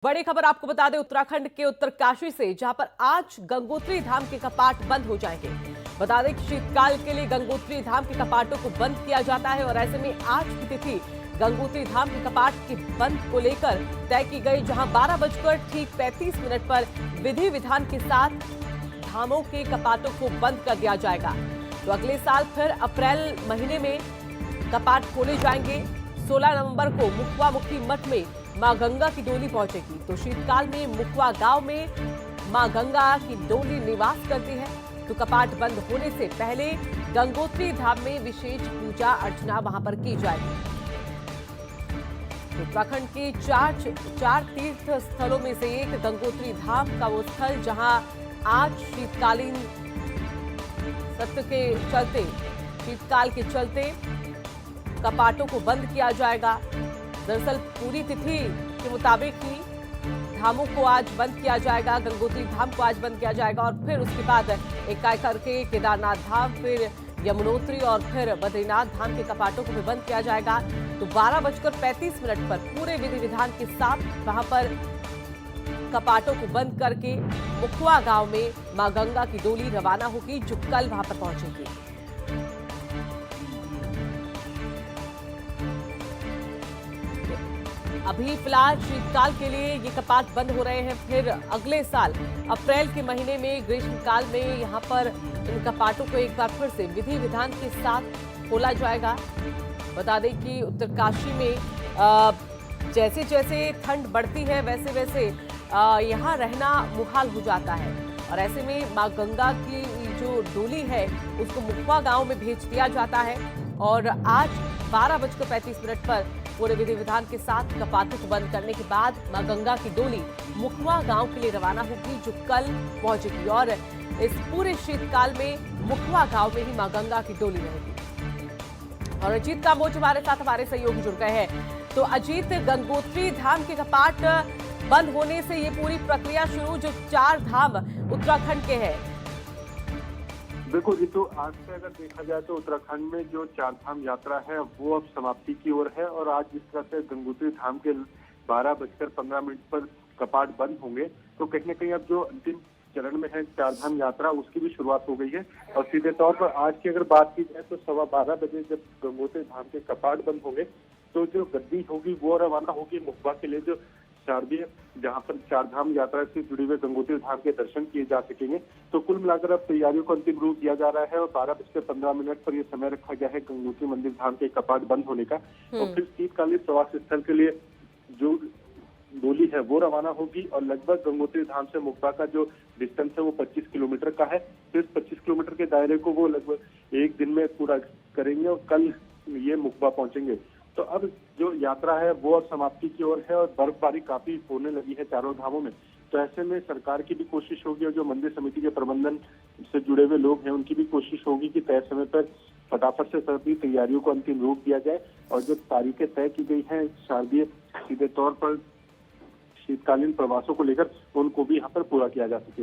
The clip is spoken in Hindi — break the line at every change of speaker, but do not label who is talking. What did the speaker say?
बड़ी खबर आपको बता दें उत्तराखंड के उत्तरकाशी से, जहां पर आज गंगोत्री धाम के कपाट बंद हो जाएंगे। बता दें कि शीतकाल के लिए गंगोत्री धाम के कपाटों को बंद किया जाता है और ऐसे में आज की तिथि गंगोत्री धाम के कपाट के बंद को लेकर तय की गई, जहां 12:35 पर विधि विधान के साथ धामों के कपाटों को बंद कर दिया जाएगा। तो अगले साल फिर अप्रैल महीने में कपाट खोले जाएंगे। 16 नवंबर को मुखवा मुखी मठ में मां गंगा की डोली पहुंचेगी। तो शीतकाल में मुखवा गांव में मां गंगा की डोली निवास करती है। तो कपाट बंद होने से पहले गंगोत्री धाम में विशेष पूजा अर्चना वहां पर की जाएगी। उत्तराखंड के चार तीर्थ स्थलों में से एक गंगोत्री धाम का वो स्थल, जहां आज शीतकालीन सत्र के चलते, शीतकाल के चलते कपाटों को बंद किया जाएगा। दरअसल पूरी तिथि के मुताबिक ही धामों को आज बंद किया जाएगा, गंगोत्री धाम को आज बंद किया जाएगा और फिर उसके बाद एक करके केदारनाथ धाम, फिर यमुनोत्री और फिर बद्रीनाथ धाम के कपाटों को भी बंद किया जाएगा। तो 12:35 पर पूरे विधि विधान के साथ वहां पर कपाटों को बंद करके मुखवा गांव में मां गंगा की डोली रवाना होगी, जो कल वहां पर पहुंचेगी। अभी फिलहाल शीतकाल के लिए ये कपाट बंद हो रहे हैं, फिर अगले साल अप्रैल के महीने में ग्रीष्मकाल में यहाँ पर इन कपाटों को एक बार फिर से विधि विधान के साथ खोला जाएगा। बता दें कि उत्तरकाशी में जैसे जैसे ठंड बढ़ती है वैसे वैसे यहाँ रहना मुहाल हो जाता है और ऐसे में मां गंगा की जो डोली है उसको मुखवा गांव में भेज दिया जाता है और आज 12:35 पर पूरे विधि विधान के साथ कपाटों को बंद करने के बाद मां गंगा की डोली मुखवा गांव के लिए रवाना होगी, जो कल पहुंचेगी और इस पूरे शीतकाल में मुखवा गांव में ही मां गंगा की डोली रहेगी। और अजीत कांबोज हमारे साथ हमारे सहयोगी जुड़ गए हैं। तो अजीत, गंगोत्री धाम के कपाट बंद होने से ये पूरी प्रक्रिया शुरू, जो 4 धाम उत्तराखंड के हैं।
बिल्कुल जी, तो आज से अगर देखा जाए तो उत्तराखंड में जो 4 धाम यात्रा है वो अब समाप्ति की ओर है और आज जिस तरह से गंगोत्री धाम के 12:15 पर कपाट बंद होंगे, तो कहीं न कहीं अब जो अंतिम चरण में है 4 धाम यात्रा, उसकी भी शुरुआत हो गई है। और सीधे तौर पर आज की अगर बात की जाए तो 12:15 बजे जब गंगोत्री धाम के कपाट बंद होंगे तो जो गद्दी होगी वो रवाना होगी मुखवा के लिए, जो शारदीय, जहां पर 4 धाम यात्रा से जुड़े हुए गंगोत्री धाम के दर्शन किए जा सकेंगे। तो कुल मिलाकर अब तैयारियों को अंतिम रूप दिया जा रहा है और 12:15 पर यह समय रखा गया है गंगोत्री मंदिर धाम के कपाट बंद होने का। और फिर शीतकालीन प्रवास स्थल के लिए जो डोली है वो रवाना होगी और लगभग गंगोत्री धाम से मुखवा का जो डिस्टेंस है वो 25 किलोमीटर का है। तो इस 25 किलोमीटर के दायरे को वो लगभग एक दिन में पूरा करेंगे और कल ये मुखवा पहुंचेंगे। तो अब जो यात्रा है वो अब समाप्ति की ओर है और बर्फबारी काफी होने लगी है चारों धामों में। तो ऐसे में सरकार की भी कोशिश होगी और जो मंदिर समिति के प्रबंधन से जुड़े हुए लोग हैं उनकी भी कोशिश होगी कि तय समय पर फटाफट से सभी तैयारियों को अंतिम रूप दिया जाए और जो तारीखें तय की गई हैं शारदीय सीधे तौर पर शीतकालीन प्रवासों को लेकर, उनको भी यहाँ पर पूरा किया जा सके।